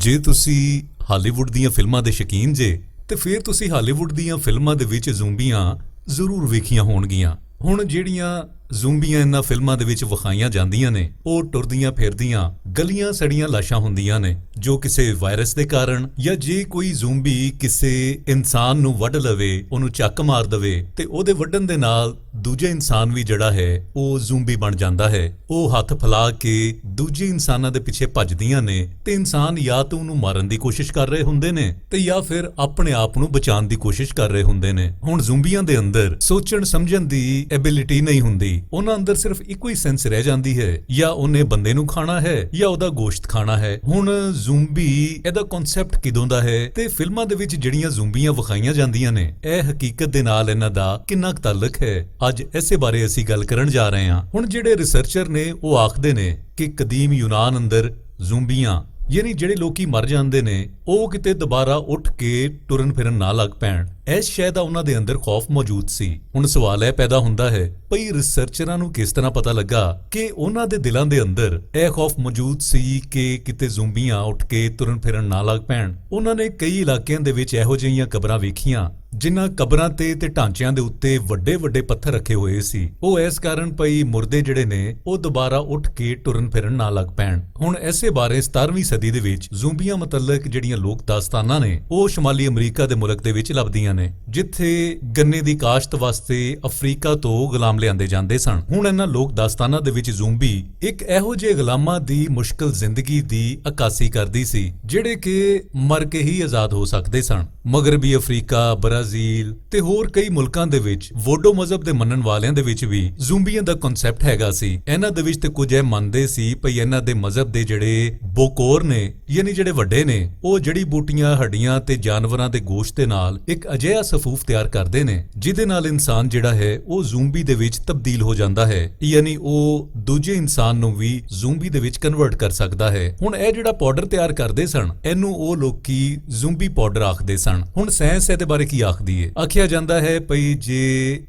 ਜੇ ਤੁਸੀਂ ਹਾਲੀਵੁੱਡ ਦੀਆਂ ਫਿਲਮਾਂ ਦੇ ਸ਼ੌਕੀਨ ਜੇ ਤੇ ਫਿਰ ਤੁਸੀਂ ਹਾਲੀਵੁੱਡ ਦੀਆਂ ਫਿਲਮਾਂ ਦੇ ਵਿੱਚ ਜ਼ੂੰਬੀਆਂ ਜ਼ਰੂਰ ਵੇਖੀਆਂ ਹੋਣਗੀਆਂ। ਹੁਣ ਜਿਹੜੀਆਂ ਜ਼ੂੰਬੀਆਂ ਇਹਨਾਂ ਫਿਲਮਾਂ ਦੇ ਵਿੱਚ ਵਿਖਾਈਆਂ ਜਾਂਦੀਆਂ ਨੇ ਉਹ ਟੁਰਦੀਆਂ ਫਿਰਦੀਆਂ ਗਲੀਆਂ ਸੜੀਆਂ ਲਾਸ਼ਾਂ ਹੁੰਦੀਆਂ ਨੇ ਜੋ ਕਿਸੇ ਵਾਇਰਸ ਦੇ ਕਾਰਨ ਜਾਂ ਜੇ ਕੋਈ ਜ਼ੂੰਬੀ ਕਿਸੇ ਇਨਸਾਨ ਨੂੰ ਵੱਢ ਲਵੇ, ਉਹਨੂੰ ਚੱਕ ਮਾਰ ਦਵੇ ਤੇ ਉਹਦੇ ਵੱਢਣ ਦੇ ਨਾਲ ਦੂਜੇ ਇਨਸਾਨ ਵੀ ਜਿਹੜਾ ਹੈ ਉਹ ਜ਼ੂੰਬੀ ਬਣ ਜਾਂਦਾ ਹੈ। ਉਹ ਹੱਥ ਫੈਲਾ ਕੇ ਦੂਜੇ ਇਨਸਾਨਾਂ ਦੇ ਪਿੱਛੇ ਭੱਜਦੀਆਂ ਨੇ ਤੇ ਇਨਸਾਨ ਜਾਂ ਤਾਂ ਉਹਨੂੰ ਮਾਰਨ ਦੀ ਕੋਸ਼ਿਸ਼ ਕਰ ਰਹੇ ਹੁੰਦੇ ਨੇ ਤੇ ਜਾਂ ਫਿਰ ਆਪਣੇ ਆਪ ਨੂੰ ਬਚਾਉਣ ਦੀ ਕੋਸ਼ਿਸ਼ ਕਰ ਰਹੇ ਹੁੰਦੇ ਨੇ। ਹੁਣ ਜ਼ੂੰਬੀਆਂ ਦੇ ਅੰਦਰ ਸੋਚਣ ਸਮਝਣ ਦੀ ਐਬਿਲਿਟੀ ਨਹੀਂ ਹੁੰਦੀ, ਉਹਨਾਂ ਅੰਦਰ ਸਿਰਫ ਇੱਕੋ ਹੀ ਸੈਂਸ ਰਹਿ ਜਾਂਦੀ ਹੈ, ਜਾਂ ਉਹਨੇ ਬੰਦੇ ਨੂੰ ਖਾਣਾ ਹੈ ਜਾਂ ਉਹਦਾ ਗੋਸ਼ਤ ਖਾਣਾ ਹੈ। ਹੁਣ ਜ਼ੂੰਬੀ ਇਹਦਾ ਕਨਸੈਪਟ ਕਿਦੋਂ ਦਾ ਹੈ ਤੇ ਫਿਲਮਾਂ ਦੇ ਵਿੱਚ ਜਿਹੜੀਆਂ ਜ਼ੂੰਬੀਆਂ ਵਿਖਾਈਆਂ ਜਾਂਦੀਆਂ ਨੇ ਇਹ ਹਕੀਕਤ ਦੇ ਨਾਲ ਇਹਨਾਂ ਦਾ ਕਿੰਨਾ ਕੁ ਤਾਲੁਕ ਹੈ, ਅੱਜ ਇਸੇ ਬਾਰੇ ਅਸੀਂ ਗੱਲ ਕਰਨ ਜਾ ਰਹੇ ਹਾਂ। ਹੁਣ ਜਿਹੜੇ ਰਿਸਰਚਰ ਨੇ ਉਹ ਆਖਦੇ ਨੇ ਕਿ ਕਦੀਮ ਯੂਨਾਨ ਅੰਦਰ ਜ਼ੂੰਬੀਆਂ ਯਾਨੀ ਜਿਹੜੇ ਲੋਕੀ ਮਰ ਜਾਂਦੇ ਨੇ ਉਹ ਕਿਤੇ ਦੁਬਾਰਾ ਉੱਠ ਕੇ ਟੁਰਨ ਫਿਰਨ ਨਾ ਲੱਗ ਪੈਣ, ਇਸ ਸ਼ੈ ਦਾ ਉਹਨਾਂ ਦੇ ਅੰਦਰ ਖੌਫ ਮੌਜੂਦ ਸੀ। ਹੁਣ ਸਵਾਲ ਇਹ ਪੈਦਾ ਹੁੰਦਾ ਹੈ ਭਈ ਰਿਸਰਚਰਾਂ ਨੂੰ ਕਿਸ ਤਰ੍ਹਾਂ ਪਤਾ ਲੱਗਾ ਕਿ ਉਹਨਾਂ ਦੇ ਦਿਲਾਂ ਦੇ ਅੰਦਰ ਇਹ ਖੌਫ ਮੌਜੂਦ ਸੀ ਕਿ ਕਿਤੇ ਜ਼ੂੰਬੀਆਂ ਉੱਠ ਕੇ ਤੁਰਨ ਫਿਰਨ ਨਾ ਲੱਗ ਪੈਣ। ਉਹਨਾਂ ਨੇ ਕਈ ਇਲਾਕਿਆਂ ਦੇ ਵਿੱਚ ਇਹੋ ਜਿਹੀਆਂ ਕਬਰਾਂ ਵੇਖੀਆਂ ਜਿਨ੍ਹਾਂ ਕਬਰਾਂ ਤੇ ਢਾਂਚਿਆਂ ਦੇ ਉੱਤੇ ਵੱਡੇ ਵੱਡੇ ਪੱਥਰ ਰੱਖੇ ਹੋਏ ਸੀ। ਉਹ ਇਸ ਕਾਰਨ ਪਈ ਮੁਰਦੇ ਜਿਹੜੇ ਨੇ ਉਹ ਦੁਬਾਰਾ ਉੱਠ ਕੇ ਟੁਰਨ ਫਿਰਨ ਨਾ ਲੱਗ ਪੈਣ। ਹੁਣ ਇਸੇ ਬਾਰੇ 17ਵੀਂ ਸਦੀ ਦੇ ਵਿੱਚ ਜ਼ੂੰਬੀਆਂ ਮੁਤਲਕ ਜਿਹੜੀਆਂ ਲੋਕ ਦਾਸਤਾਨਾਂ ਨੇ ਉਹ ਸ਼ਮਾਲੀ ਅਮਰੀਕਾ ਦੇ ਮੁਲਕ ਦੇ ਵਿੱਚ ਲੱਭਦੀਆਂ ਨੇ ਜਿੱਥੇ ਗੰਨੇ ਦੀ ਕਾਸ਼ਤ ਵਾਸਤੇ ਅਫਰੀਕਾ ਤੋਂ ਗੁਲਾਮ ਲਿਆਂਦੇ ਜਾਂਦੇ ਸਨ। ਹੁਣ ਇਹਨਾਂ ਲੋਕ ਦਾਸਤਾਨਾਂ ਦੇ ਵਿੱਚ ਜ਼ੂੰਬੀ ਇੱਕ ਇਹੋ ਜਿਹੇ ਗੁਲਾਮਾਂ ਦੀ ਮੁਸ਼ਕਲ ਜ਼ਿੰਦਗੀ ਦੀ ਅਕਾਸੀ ਕਰਦੀ ਸੀ ਜਿਹੜੇ ਕਿ ਮਰ ਕੇ ਹੀ ਆਜ਼ਾਦ ਹੋ ਸਕਦੇ ਸਨ। ਮਗਰਬੀ ਅਫਰੀਕਾ, ਬ੍ਰਾਜ਼ੀਲ ਤੇ ਹੋਰ ਕਈ ਮੁਲਕਾਂ ਦੇ ਵਿੱਚ ਵੋਡੋ ਮਜ਼ਹਬ ਦੇ ਮੰਨਣ ਵਾਲਿਆਂ ਦੇ ਵਿੱਚ ਵੀ ਜ਼ੂੰਬੀਆਂ ਦਾ ਕਨਸੈਪਟ ਹੈਗਾ ਸੀ। ਇਹਨਾਂ ਦੇ ਵਿੱਚ ਤੇ ਕੁਝ ਇਹ ਮੰਨਦੇ ਸੀ ਭਈ ਇਹਨਾਂ ਦੇ ਮਜ਼ਹਬ ਦੇ ਜਿਹੜੇ ਬੋਕੋਰ ਨੇ ਯਾਨੀ ਜਿਹੜੇ ਵੱਡੇ ਨੇ ਉਹ ਜੜੀ ਬੂਟੀਆਂ, ਹੱਡੀਆਂ ਤੇ ਜਾਨਵਰਾਂ ਦੇ ਗੋਸ਼ਤ ਦੇ ਨਾਲ ਇੱਕ ਅਜਿਹਾ ਸਫੂਫ ਤਿਆਰ ਕਰਦੇ ਨੇ ਜਿਹਦੇ ਨਾਲ ਇਨਸਾਨ ਜਿਹੜਾ ਹੈ ਉਹ ਜ਼ੂੰਬੀ ਦੇ ਵਿੱਚ ਤਬਦੀਲ ਹੋ ਜਾਂਦਾ ਹੈ, ਯਾਨੀ ਉਹ ਦੂਜੇ ਇਨਸਾਨ ਨੂੰ ਵੀ ਜ਼ੂੰਬੀ ਦੇ ਵਿੱਚ ਕਨਵਰਟ ਕਰ ਸਕਦਾ ਹੈ। ਹੁਣ ਇਹ ਜਿਹੜਾ ਪਾਊਡਰ ਤਿਆਰ ਕਰਦੇ ਸਨ ਇਹਨੂੰ ਉਹ ਲੋਕੀ ਜ਼ੂੰਬੀ ਪਾਊਡਰ ਆਖਦੇ ਸਨ। ਹੁਣ ਸਾਇੰਸ ਇਹਦੇ ਬਾਰੇ ਕੀ ਆਖਦੀ ਹੈ? ਆਖਿਆ ਜਾਂਦਾ ਹੈ ਭਈ ਜੇ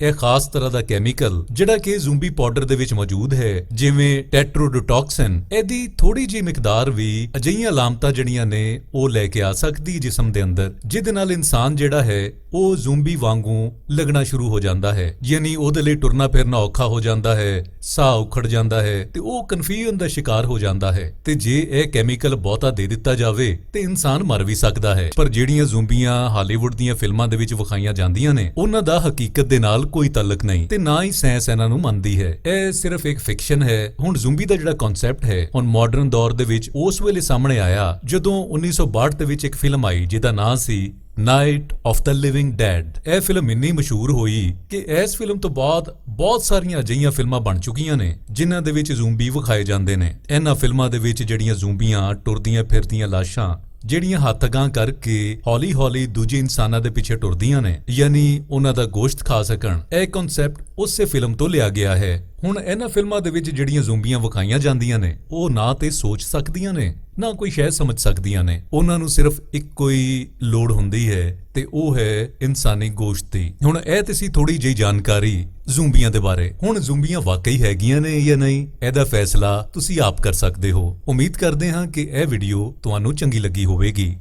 ਇਹ ਖਾਸ ਤਰ੍ਹਾਂ ਦਾ ਕੈਮੀਕਲ ਜਿਹੜਾ ਕਿ ਜ਼ੂੰਬੀ ਪਾਊਡਰ ਦੇ ਵਿੱਚ ਮੌਜੂਦ ਹੈ ਜਿਵੇਂ ਟੈਟਰੋਡੋਟੌਕਸਿਨ, ਇਹਦੀ ਥੋੜੀ ਜਿਹੀ ਮਿਕਦਾਰ ਵੀ ਅਜਿਹੀਆਂ ਅਲਾਮਤਾਂ ਜਿਹੜੀਆਂ ਨੇ ਉਹ ਲੈ ਕੇ ਆ ਸਕਦੀ ਜਿਸਮ ਦੇ ਅੰਦਰ ਜਿਹਦੇ ਨਾਲ ਇਨਸਾਨ ਜਿਹੜਾ ਹੈ ਉਹ ਜ਼ੂੰਬੀ ਵਾਂਗੂ ਲੱਗਣਾ ਸ਼ੁਰੂ ਹੋ ਜਾਂਦਾ ਹੈ, ਯਾਨੀ ਉਹਦੇ ਲਈ ਟੁਰਨਾ ਫਿਰਨਾ ਔਖਾ ਹੋ ਜਾਂਦਾ ਹੈ, ਸਾਹ ਉਖੜ ਜਾਂਦਾ ਹੈ ਤੇ ਉਹ ਕਨਫਿਊਜ਼ਨ ਦਾ ਸ਼ਿਕਾਰ ਹੋ ਜਾਂਦਾ ਹੈ। ਤੇ ਜੇ ਇਹ ਕੈਮੀਕਲ ਬਹੁਤਾ ਦੇ ਦਿੱਤਾ ਜਾਵੇ ਤੇ ਇਨਸਾਨ ਮਰ ਵੀ ਸਕਦਾ ਹੈ। ਪਰ ਜਿਹੜੀਆਂ ਜ਼ੂੰਬੀਆਂ ਹਾਲੀਵੁੱਡ ਦੀਆਂ ਫਿਲਮਾਂ ਦੇ ਵਿੱਚ ਵਿਖਾਈਆਂ ਜਾਂਦੀਆਂ ਨੇ ਉਹਨਾਂ ਦਾ ਹਕੀਕਤ ਦੇ ਨਾਲ ਕੋਈ ਤਾਲੁਕ ਨਹੀਂ ਤੇ ਨਾ ਹੀ ਸਾਇੰਸ ਇਹਨਾਂ ਨੂੰ ਮੰਨਦੀ ਹੈ, ਇਹ ਸਿਰਫ ਇੱਕ ਫਿਕਸ਼ਨ ਹੈ। ਹੁਣ ਜ਼ੂੰਬੀ ਦਾ ਜਿਹੜਾ ਕਨਸੈਪਟ ਹੈ ਹੁਣ ਮਾਡਰਨ ਦੌਰ ਦੇ ਵਿੱਚ ਉਸ ਵੇਲੇ ਸਾਹਮਣੇ ਆਇਆ ਜਦੋਂ 1962 ਦੇ ਵਿੱਚ ਇੱਕ ਫਿਲਮ ਆਈ ਜਿਹਦਾ ਨਾਂ ਸੀ Night of the Living Dead. ਇਹ ਫਿਲਮ ਇੰਨੀ ਮਸ਼ਹੂਰ ਹੋਈ ਕਿ ਇਸ ਫਿਲਮ ਤੋਂ ਬਾਅਦ ਬਹੁਤ ਸਾਰੀਆਂ ਅਜਿਹੀਆਂ ਫਿਲਮਾਂ ਬਣ ਚੁੱਕੀਆਂ ਨੇ ਜਿਨ੍ਹਾਂ ਦੇ ਵਿੱਚ ਜ਼ੂੰਬੀ ਵਿਖਾਏ ਜਾਂਦੇ ਨੇ। ਇਹਨਾਂ ਫਿਲਮਾਂ ਦੇ ਵਿੱਚ ਜਿਹੜੀਆਂ ਜ਼ੂੰਬੀਆਂ ਟੁਰਦੀਆਂ ਫਿਰਦੀਆਂ ਲਾਸ਼ਾਂ ਜਿਹੜੀਆਂ ਹੱਥ ਅਗਾਂਹ ਕਰਕੇ ਹੌਲੀ ਹੌਲੀ ਦੂਜੇ ਇਨਸਾਨਾਂ ਦੇ ਪਿੱਛੇ ਟੁਰਦੀਆਂ ਨੇ ਯਾਨੀ ਉਹਨਾਂ ਦਾ ਗੋਸ਼ਤ ਖਾ ਸਕਣ, ਇਹ ਕਨਸੈਪਟ ਉਸੇ ਫਿਲਮ ਤੋਂ ਲਿਆ ਗਿਆ ਹੈ। ਹੁਣ ਇਹਨਾਂ ਫਿਲਮਾਂ ਦੇ ਵਿੱਚ ਜਿਹੜੀਆਂ ਜ਼ੂੰਬੀਆਂ ਵਿਖਾਈਆਂ ਜਾਂਦੀਆਂ ਨੇ ਉਹ ਨਾ ਤੇ ਸੋਚ ਸਕਦੀਆਂ ਨੇ ਨਾ ਕੋਈ ਸ਼ੈ ਸਮਝ ਸਕਦੀਆਂ ਨੇ, ਉਹਨਾਂ ਨੂੰ ਸਿਰਫ ਇੱਕੋ ਹੀ ਲੋੜ ਹੁੰਦੀ ਹੈ ਤੇ ਉਹ ਹੈ ਇਨਸਾਨੀ ਗੋਸ਼ਤ ਦੀ। ਹੁਣ ਇਹ ਤੇ ਸੀ ਥੋੜੀ ਜਿਹੀ ਜਾਣਕਾਰੀ ਜ਼ੂੰਬੀਆਂ ਦੇ ਬਾਰੇ। ਹੁਣ ਜ਼ੂੰਬੀਆਂ ਵਾਕਈ ਹੈਗੀਆਂ ਨੇ ਜਾਂ ਨਹੀਂ ਇਹਦਾ ਫੈਸਲਾ ਤੁਸੀਂ ਆਪ ਕਰ ਸਕਦੇ ਹੋ। ਉਮੀਦ ਕਰਦੇ ਹਾਂ ਕਿ ਇਹ ਵੀਡੀਓ ਤੁਹਾਨੂੰ ਚੰਗੀ ਲੱਗੀ ਹੋਵੇਗੀ।